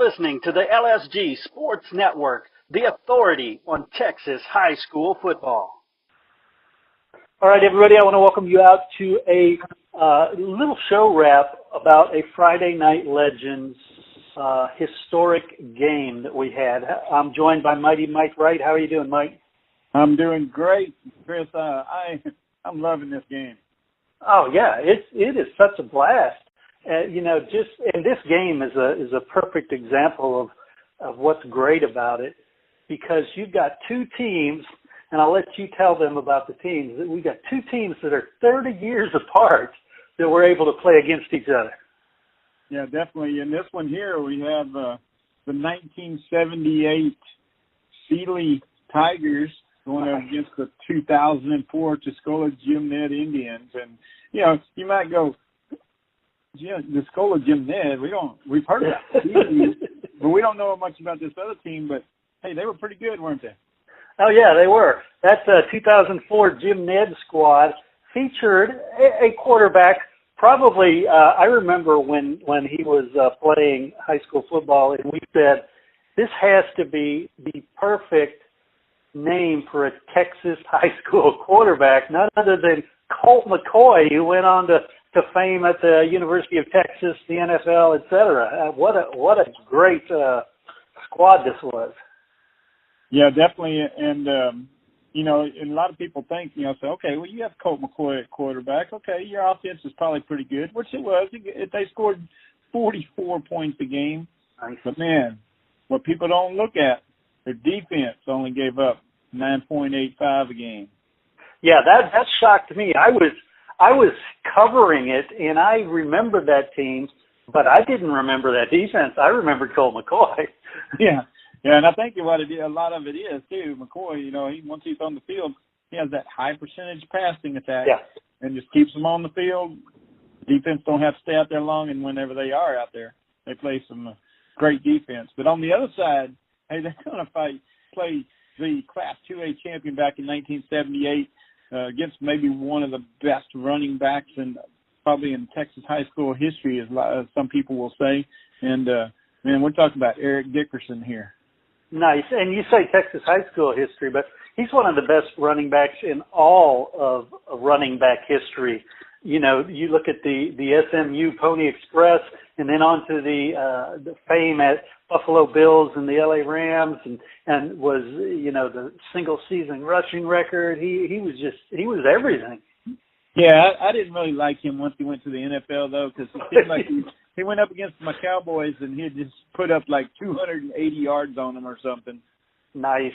listening to the LSG Sports Network, the authority on Texas high school football. All right, everybody, I want to welcome you out to a little show wrap about a Friday Night Legends historic game that we had. I'm joined by Mighty Mike Wright. How are you doing, Mike? I'm doing great, Chris. I'm loving this game. Oh yeah, it is such a blast. And this game is a perfect example of what's great about it, because you've got two teams, and I'll let you tell them about the teams. We've got two teams that are 30 years apart that were able to play against each other. Yeah, definitely. In this one here, we have the 1978 Sealy Tigers going up against the 2004 Tuscola Jim Ned Indians. And, you might go, Tuscola Jim Ned, we've heard of that, but we don't know much about this other team. But, hey, they were pretty good, weren't they? Oh, yeah, they were. That 2004 Jim Ned squad featured a quarterback. Probably, I remember when he was playing high school football, and we said, this has to be the perfect name for a Texas high school quarterback, none other than Colt McCoy, who went on to fame at the University of Texas, the NFL, et cetera. What a great squad this was. Yeah, definitely. And, and a lot of people think, say, okay, well, you have Colt McCoy at quarterback. Okay, your offense is probably pretty good, which it was. They scored 44 points a game. Nice. But, man, what people don't look at, their defense only gave up 9.85 a game. Yeah, that shocked me. I was covering it, and I remembered that team, but I didn't remember that defense. I remembered Colt McCoy. Yeah, and I think a lot of it is, too. McCoy, once he's on the field, he has that high percentage passing attack, and just keeps them on the field. Defense don't have to stay out there long, and whenever they are out there, they play some great defense. But on the other side, hey, they're going to play the Class 2A champion back in 1978 against maybe one of the best running backs probably in Texas high school history, as some people will say. And, man, we're talking about Eric Dickerson here. Nice. And you say Texas high school history, but he's one of the best running backs in all of running back history. You look at the SMU Pony Express, and then on to the fame at Buffalo Bills and the LA Rams, and was, the single season rushing record. He was everything. Yeah, I didn't really like him once he went to the NFL, though, because it seemed like he went up against my Cowboys, and he had just put up like 280 yards on them or something. Nice.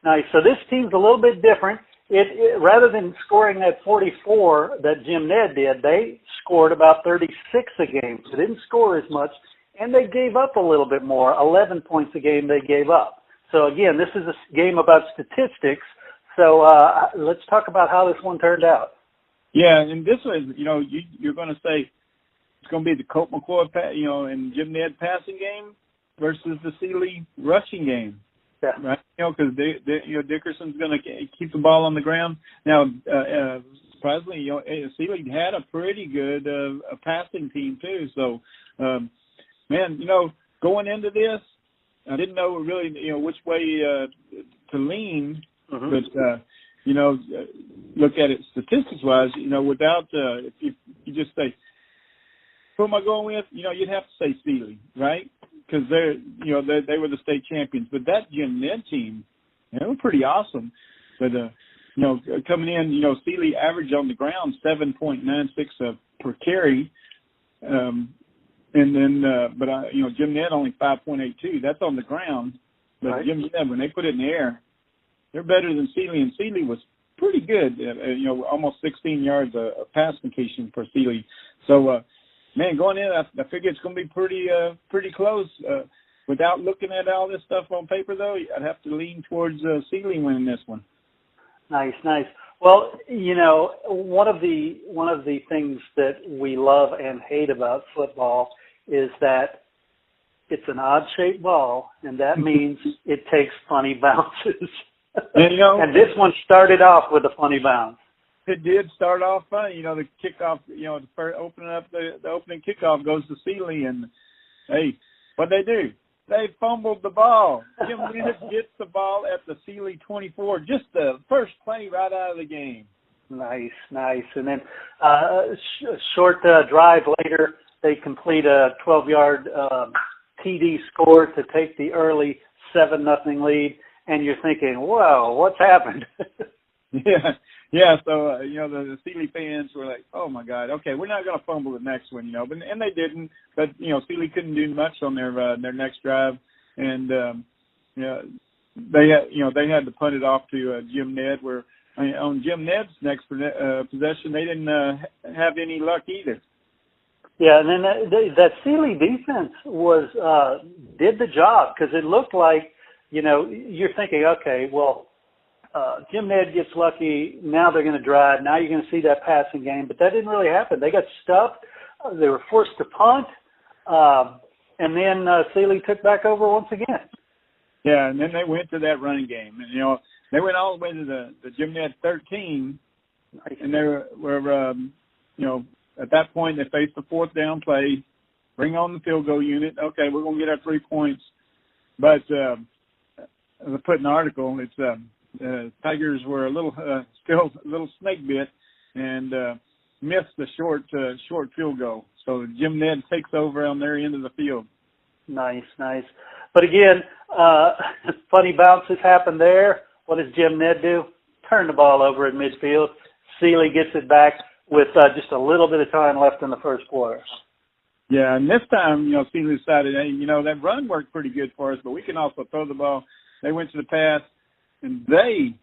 So this team's a little bit different. It rather than scoring that 44 that Jim Ned did, they scored about 36 a game. So they didn't score as much, and they gave up a little bit more, 11 points a game they gave up. So, again, this is a game about statistics. So let's talk about how this one turned out. Yeah, and this was, you're going to say it's going to be the Colt McCoy, and Jim Ned passing game versus the Sealy rushing game. Yeah. Right. Because Dickerson's going to keep the ball on the ground. Now, surprisingly, Sealy had a pretty good passing team too. So, man, going into this, I didn't know really, which way to lean. Mm-hmm. But look at it statistics-wise. Without if you just say, who am I going with? You'd have to say Sealy, right? Because they were the state champions. But that Jim Ned team, they were pretty awesome. But coming in, Sealy averaged on the ground 7.96 per carry, and then Jim Ned only 5.82. That's on the ground. But right. Jim Ned, when they put it in the air, they're better than Sealy, and Sealy was pretty good. Almost 16 yards of pass completion for Sealy. So. Man, going in, I figure it's going to be pretty close. Without looking at all this stuff on paper, though, I'd have to lean towards Sealy winning this one. Nice. Well, one of the things that we love and hate about football is that it's an odd-shaped ball, and that means it takes funny bounces. And this one started off with a funny bounce. It did start off funny, the kickoff, the opening kickoff goes to Sealy, and hey, what'd they do? they fumbled the ball. Jim Ned gets the ball at the Sealy 24, just the first play right out of the game. Nice. And then short drive later, they complete a 12-yard TD score to take the early 7-0 lead, and you're thinking, "Whoa, what's happened?" Yeah. So the Sealy fans were like, "Oh my God, okay, we're not going to fumble the next one," but and they didn't. But Sealy couldn't do much on their next drive, and they had to punt it off to Jim Ned. Where on Jim Ned's next possession, they didn't have any luck either. Yeah, and then that Sealy defense did the job, because it looked like, you're thinking, okay, well, Jim Ned gets lucky, now they're going to drive, now you're going to see that passing game, but that didn't really happen. They got stuffed, they were forced to punt, and then Sealy took back over once again. Yeah, and then they went to that running game, and they went all the way to the Jim Ned 13, and they were at that point, they faced the fourth down play, bring on the field goal unit. Okay, we're going to get our 3 points. But as I put in the article, it's Tigers were still a little snake bit and missed the short field goal. So Jim Ned takes over on their end of the field. Nice. But again, funny bounces happen there. What does Jim Ned do? Turn the ball over at midfield. Sealy gets it back with just a little bit of time left in the first quarter. Yeah, and this time, Sealy decided, hey, that run worked pretty good for us, but we can also throw the ball. They went to the pass, and they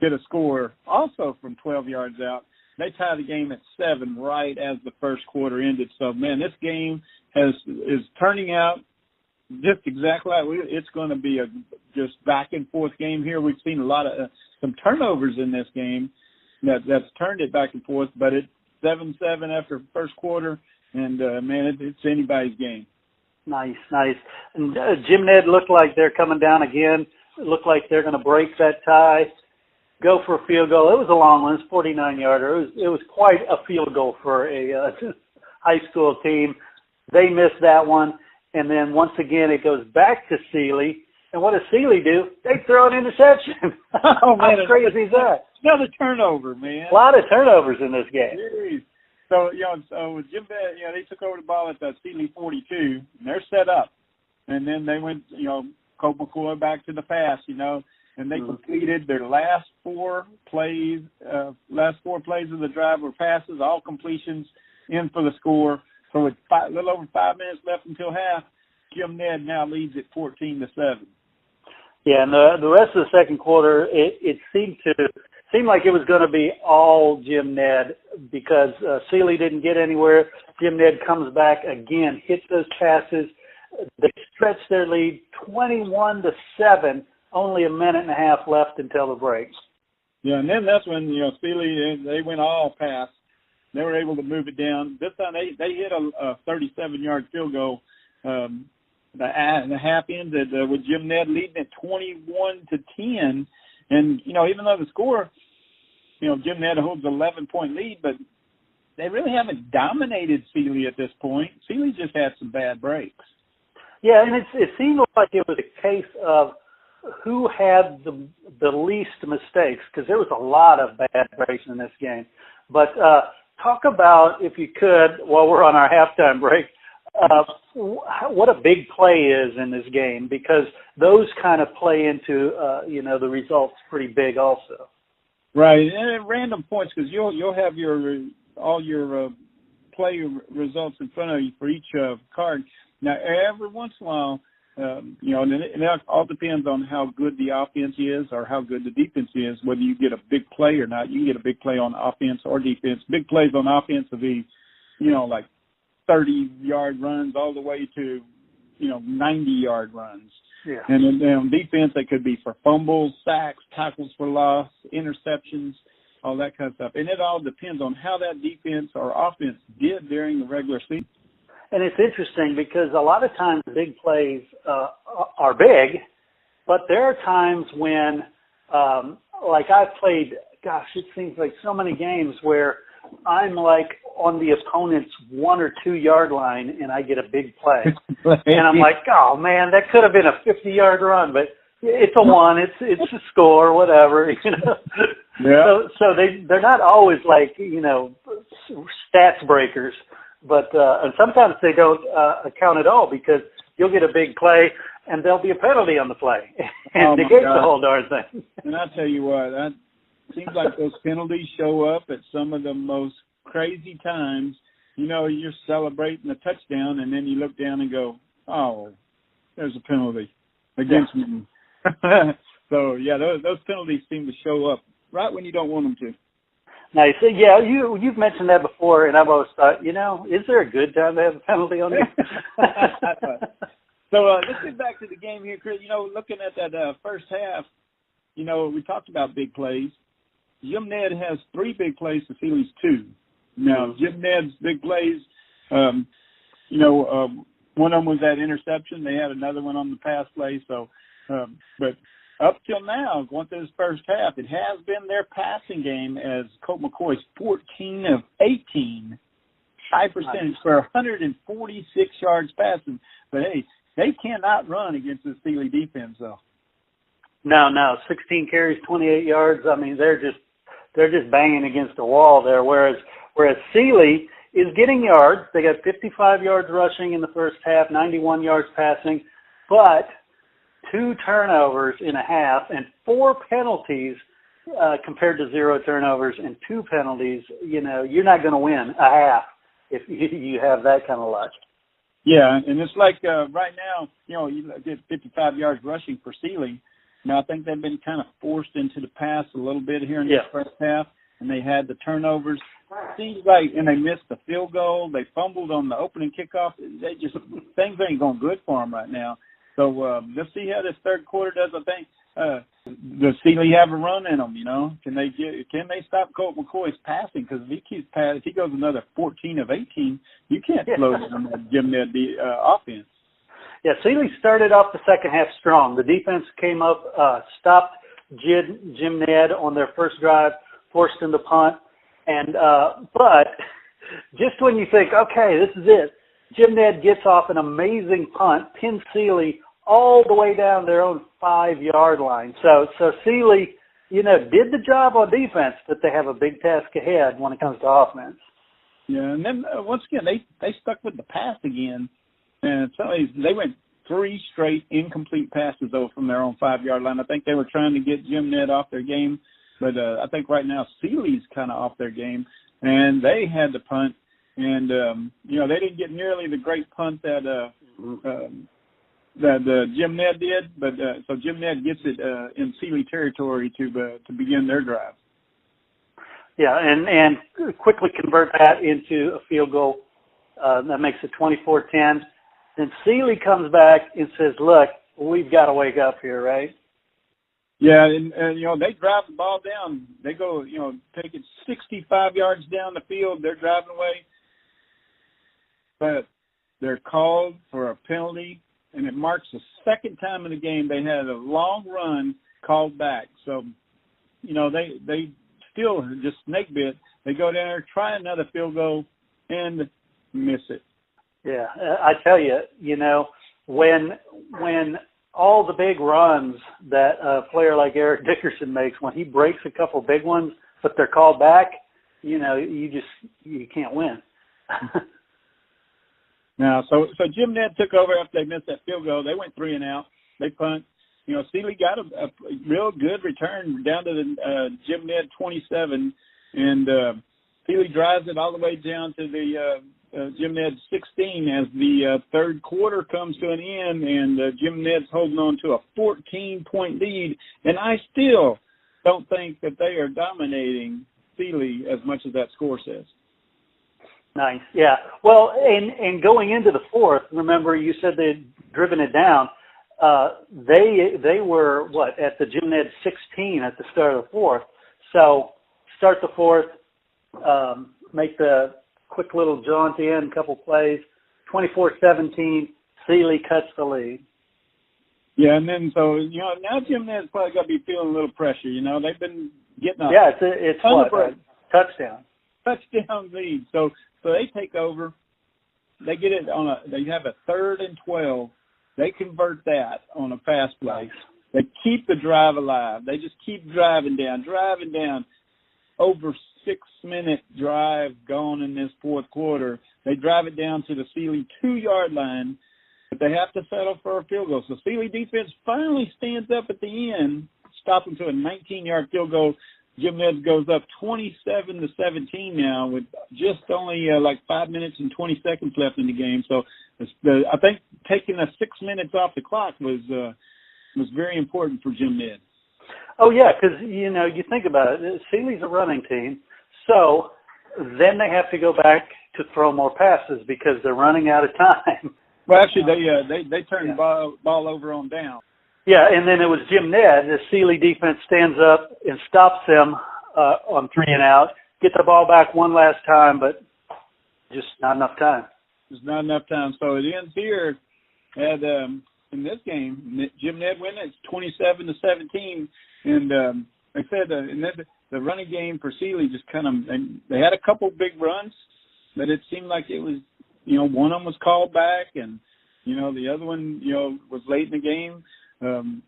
get a score also from 12 yards out. They tie the game at 7 right as the first quarter ended. So, man, this game is turning out just exactly like it's going to be a just back and forth game here. We've seen a lot of some turnovers in this game. That's turned it back and forth, but it's 7-7 after first quarter, and, man, it's anybody's game. Nice. And Jim Ned looked like they're coming down again. It looked like they're going to break that tie, go for a field goal. It was a long one. It was 49-yarder. It was quite a field goal for a high school team. They missed that one, and then once again it goes back to Sealy. And what does Sealy do? They throw an interception. Oh, man, how crazy is that? Another turnover, man. A lot of turnovers in this game. Jeez. So, Jim Ned, they took over the ball at the Sealy 42, and they're set up. And then they went, Colt McCoy back to the pass, and they completed their last four plays of the drive were passes, all completions in for the score. So with a little over 5 minutes left until half, Jim Ned now leads at 14-7. Yeah, and the rest of the second quarter, it seemed like it was going to be all Jim Ned, because Sealy didn't get anywhere. Jim Ned comes back again, hits those passes. They stretch their lead 21-7. Only a minute and a half left until the break. Yeah, and then that's when Sealy, they went all pass. They were able to move it down. This time they hit a 37-yard field goal. The half ended with Jim Ned leading at 21-10. And, even though the score, Jim Ned holds an 11-point lead, but they really haven't dominated Sealy at this point. Sealy just had some bad breaks. Yeah, and it seemed like it was a case of who had the least mistakes, because there was a lot of bad breaks in this game. But talk about, if you could, while we're on our halftime break, what a big play is in this game, because those kind of play into the results pretty big also. Right, and at random points, because you'll have all your play results in front of you for each card. Now, every once in a while, and it all depends on how good the offense is or how good the defense is, whether you get a big play or not. You can get a big play on offense or defense. Big plays on offense will be, like 30-yard runs all the way to, 90-yard runs. Yeah. And then on defense, they could be for fumbles, sacks, tackles for loss, interceptions, all that kind of stuff. And it all depends on how that defense or offense did during the regular season. And it's interesting because a lot of times big plays are big, but there are times when, like I've played, it seems like so many games where I'm like, on the opponent's 1 or 2 yard line and I get a big play. And I'm like, oh man, that could have been a 50-yard run, but it's a 1, it's a score, whatever, you know. Yeah. So they're not always like, you know, stats breakers, but and sometimes they don't account at all because you'll get a big play and there'll be a penalty on the play and negate the whole darn thing. And I tell you what, that seems like those penalties show up at some of the most crazy times. You know, you're celebrating a touchdown and then you look down and go, oh, there's a penalty against me. So yeah, those penalties seem to show up right when you don't want them to. Nice. Yeah, you've mentioned that before, and I've always thought, you know, is there a good time to have a penalty on you? So let's get back to the game here, Chris. You know, looking at that first half, you know, we talked about big plays. Jim Ned has 3 big plays to Sealy's 2. Now, Jim Ned's big plays, you know, one of them was that interception. They had another one on the pass play. So, but up till now, going through this first half, it has been their passing game as Colt McCoy's 14 of 18, high percentage for 146 yards passing. But hey, they cannot run against the Sealy defense, though. No, 16 carries, 28 yards. I mean, they're just banging against the wall there. Whereas Sealy is getting yards. They got 55 yards rushing in the first half, 91 yards passing, but 2 turnovers in a half and 4 penalties compared to 0 turnovers and 2 penalties. You know, you're not going to win a half if you have that kind of luck. Yeah, and it's like right now, you know, you get 55 yards rushing for Sealy. Now, I think they've been kind of forced into the pass a little bit here in this first half, and they had the turnovers. Seems like, and they missed the field goal. They fumbled on the opening kickoff. They just, things ain't going good for them right now. So let's see how this third quarter does. I think does Sealy have a run in them? You know, can they stop Colt McCoy's passing? Because if he keeps passing, if he goes another 14 of 18, you can't slow down that Jim Ned offense. Yeah, Sealy started off the second half strong. The defense came up, stopped Jim Ned on their first drive, forced him to punt, and but just when you think, okay, this is it, Jim Ned gets off an amazing punt, pins Sealy all the way down their own 5-yard line. So Sealy, you know, did the job on defense, but they have a big task ahead when it comes to offense. Yeah, and then once again, they stuck with the pass again, and so they went 3 straight incomplete passes, though, from their own 5-yard line. I think they were trying to get Jim Ned off their game, but I think right now Sealy's kind of off their game, and they had to punt. And, you know, they didn't get nearly the great punt that Jim Ned did, but so Jim Ned gets it in Sealy territory to begin their drive. Yeah, and quickly convert that into a field goal. That makes it 24-10. Then Sealy comes back and says, look, we've got to wake up here, right? Yeah, and you know, they drive the ball down. They go, you know, take it 65 yards down the field. They're driving away. But they're called for a penalty, and it marks the second time in the game they had a long run called back. So, you know, they still just snake bit. They go down there, try another field goal, and miss it. Yeah, I tell you, you know, when all the big runs that a player like Eric Dickerson makes, when he breaks a couple big ones, but they're called back, you know, you can't win. Now, so Jim Ned took over after they missed that field goal. They went 3 and out. They punt. You know, Sealy got a real good return down to the Jim Ned 27, and Sealy drives it all the way down to the Jim Ned 16 as the third quarter comes to an end, and Jim Ned's holding on to a 14-point lead. And I still don't think that they are dominating Sealy as much as that score says. Nice, yeah. Well, and going into the fourth, remember you said they'd driven it down. They were, at the Jim Ned 16 at the start of the fourth. So start the fourth, make the quick little jaunt in, couple plays, 24-17, Sealy cuts the lead. Yeah, and then so, you know, now Jim Ned's probably got to be feeling a little pressure. You know, they've been getting a touchdown. Touchdown lead. So So they take over. They get it they have a 3rd and 12. They convert that on a pass play. They keep the drive alive. They just keep driving down. Over 6-minute drive gone in this fourth quarter. They drive it down to the Sealy 2-yard line, but they have to settle for a field goal. So Sealy defense finally stands up at the end, stopping to a 19-yard field goal. Jim Ned goes up 27-17 now with just only 5 minutes and 20 seconds left in the game. So I think taking the 6 minutes off the clock was very important for Jim Ned. Oh, yeah, because, you think about it. Sealy's a running team, so then they have to go back to throw more passes because they're running out of time. Well, actually, they turned the ball over on down. Yeah, and then it was Jim Ned. The Sealy defense stands up and stops them on 3 and out, get the ball back one last time, but just not enough time. There's not enough time. So it ends here at in this game. Jim Ned wins. It's 27-17, and like I said, and then the running game for Sealy just kind of they had a couple big runs, but it seemed like it was one of them was called back, and the other one was late in the game.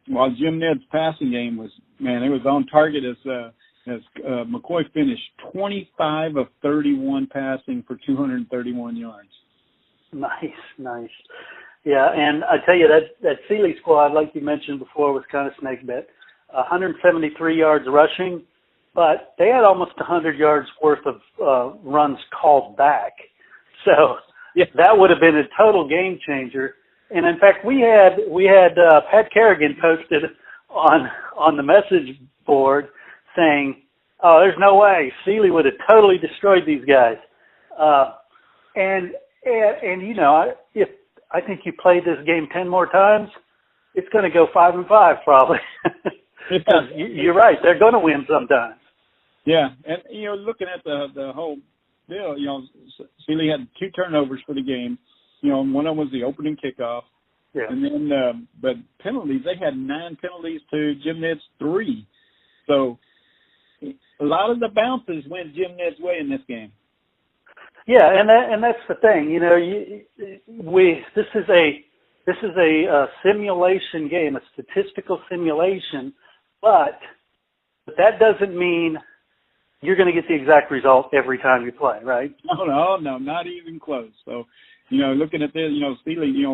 While Jim Ned's passing game was, it was on target as McCoy finished 25 of 31 passing for 231 yards. Nice. Yeah, and I tell you, that Sealy squad, like you mentioned before, was kind of snake bit. 173 yards rushing, but they had almost 100 yards worth of runs called back. So that would have been a total game changer. And in fact, we had Pat Kerrigan posted on the message board saying, "Oh, there's no way Sealy would have totally destroyed these guys." And if I think you played this game 10 more times, it's going to go 5-5 probably. Because you're right, they're going to win sometimes. Yeah, and looking at the whole deal, Sealy had 2 turnovers for the game. One of them was the opening kickoff. Yeah. And then, but penalties, they had 9 penalties to Jim Ned's 3. So a lot of the bounces went Jim Ned's way in this game. Yeah, and that's the thing. This is a simulation game, a statistical simulation, but that doesn't mean you're going to get the exact result every time you play, right? No, not even close. So, looking at this, Sealy,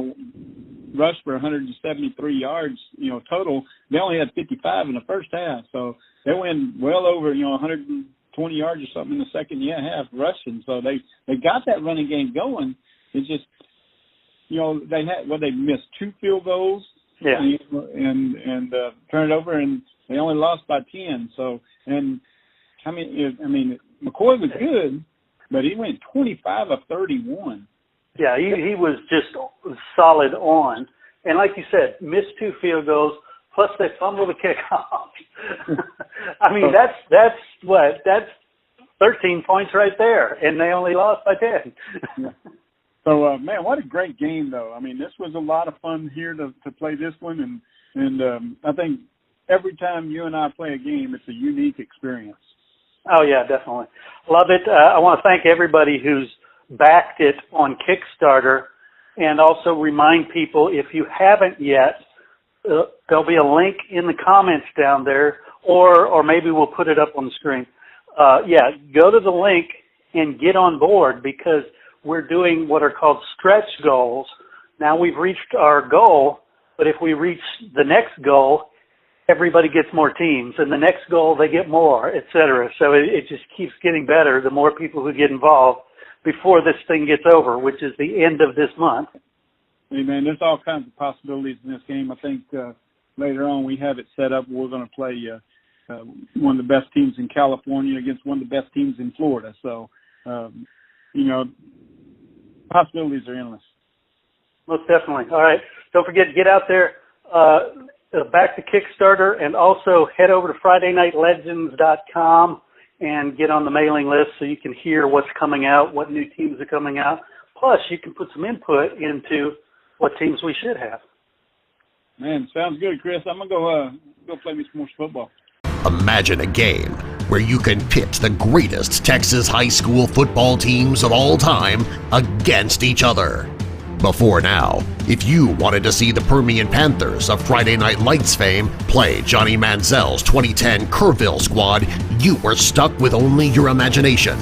rushed for 173 yards, total. They only had 55 in the first half, so they went well over, 120 yards or something in the second half rushing. So they got that running game going. It's just, they missed 2 field goals, and turned it over, and they only lost by 10. So, and McCoy was good, but he went 25 of 31. Yeah, he was just solid on. And like you said, missed 2 field goals, plus they fumbled the kickoff. That's 13 points right there, and they only lost by 10. Yeah. So, what a great game, though. This was a lot of fun here to play this one, and I think every time you and I play a game, it's a unique experience. Oh, yeah, definitely. Love it. I want to thank everybody who's backed it on Kickstarter, and also remind people, if you haven't yet, there'll be a link in the comments down there, or maybe we'll put it up on the screen. Go to the link and get on board, because we're doing what are called stretch goals. Now we've reached our goal, but if we reach the next goal, everybody gets more teams, and the next goal they get more, et cetera. So it just keeps getting better the more people who get involved before this thing gets over, which is the end of this month. Hey, man, there's all kinds of possibilities in this game. I think later on we have it set up. We're going to play one of the best teams in California against one of the best teams in Florida. So, possibilities are endless. Most definitely. All right. Don't forget to get out there, back to Kickstarter, and also head over to FridayNightLegends.com and get on the mailing list so you can hear what's coming out, what new teams are coming out. Plus, you can put some input into what teams we should have. Man, sounds good, Chris. I'm going to go play me some more football. Imagine a game where you can pit the greatest Texas high school football teams of all time against each other. Before now, if you wanted to see the Permian Panthers of Friday Night Lights fame play Johnny Manziel's 2010 Kerrville squad, you were stuck with only your imagination.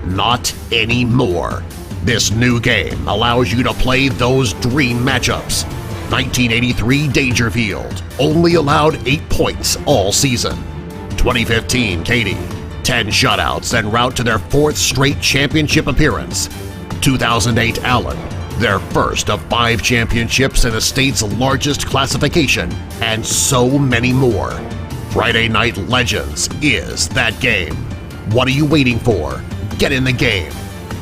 Not anymore. This new game allows you to play those dream matchups. 1983 Dangerfield only allowed 8 points all season. 2015 Katy, 10 shutouts en route to their 4th straight championship appearance. 2008 Allen, their first of 5 championships in the state's largest classification, and so many more. Friday Night Legends is that game. What are you waiting for? Get in the game.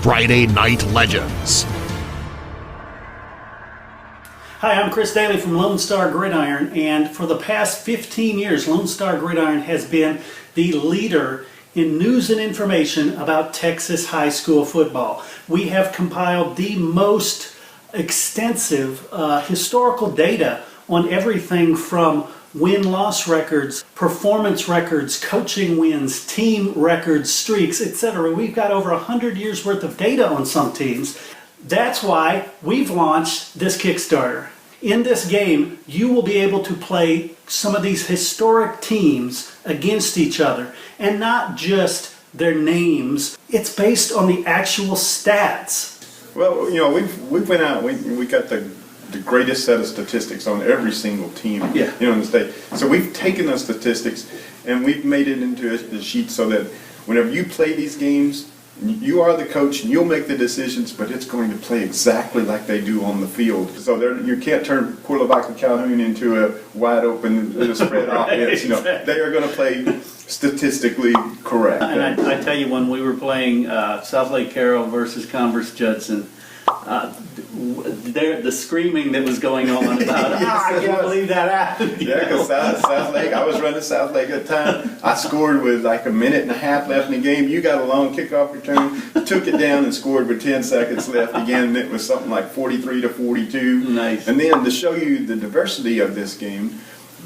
Friday Night Legends. Hi, I'm Chris Daly from Lone Star Gridiron, and for the past 15 years, Lone Star Gridiron has been the leader in news and information about Texas high school football. We have compiled the most extensive historical data on everything from win-loss records, performance records, coaching wins, team records, streaks, etc. We've got over 100 years worth of data on some teams. That's why we've launched this Kickstarter. In this game, you will be able to play some of these historic teams against each other, and not just their names. It's based on the actual stats. Well, you know, we went out, we got the greatest set of statistics on every single team, Yeah. you know, in the state. So we've taken those statistics and we've made it into a sheet so that whenever you play these games, you are the coach and you'll make the decisions, but it's going to play exactly like they do on the field. So you can't turn Cuernavaca Calhoun into a wide open spread offense. You know, they are going to play statistically correct. And I tell you, when we were playing South Lake Carroll versus Converse Judson, the screaming that was going on about, I can't believe that happened. Yeah, because South Lake, I was running South Lake at the time. I scored with like a minute and a half left in the game. You got a long kickoff return, took it down and scored with 10 seconds left again. And it was something like 43-42. Nice. And then to show you the diversity of this game,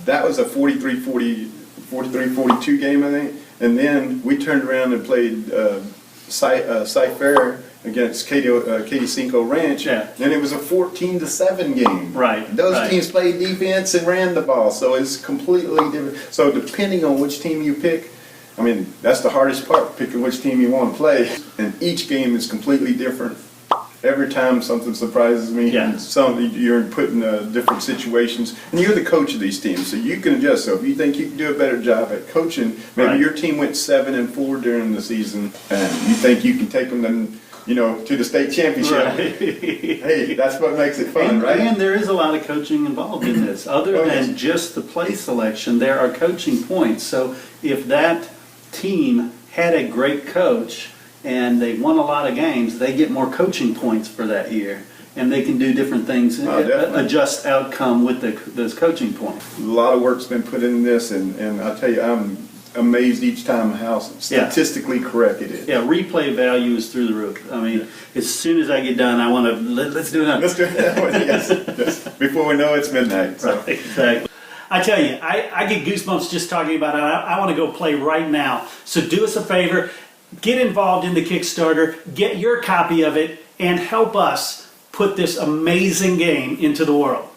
that was a 43-42 game, I think. And then we turned around and played Cy-Fair against Katy Cinco Ranch, Yeah. and it was a 14-7 game. Right. Those right. teams played defense and ran the ball, so it's completely different. So depending on which team you pick, I mean, that's the hardest part, picking which team you want to play. And each game is completely different. Every time something surprises me, Yeah. and you're put in different situations, and you're the coach of these teams, so you can adjust. So if you think you can do a better job at coaching, maybe Right. your team went 7-4 during the season, and you think you can take them to the state championship. Right. Hey, that's what makes it fun, And, right? and there is a lot of coaching involved in this. Other Oh, than yes. just the play selection, there are coaching points. So if that team had a great coach and they won a lot of games, they get more coaching points for that year. And they can do different things, definitely. adjust outcome with those coaching points. A lot of work's been put into this, and I tell you, I'm amazed each time how statistically correct it is. Yeah, replay value is through the roof. I mean, as soon as I get done, I want to, let's do another. Let's do it that way, yes. Before we know it, it's midnight. So. Right, exactly. I tell you, I get goosebumps just talking about it. I want to go play right now. So do us a favor, get involved in the Kickstarter, get your copy of it, and help us put this amazing game into the world.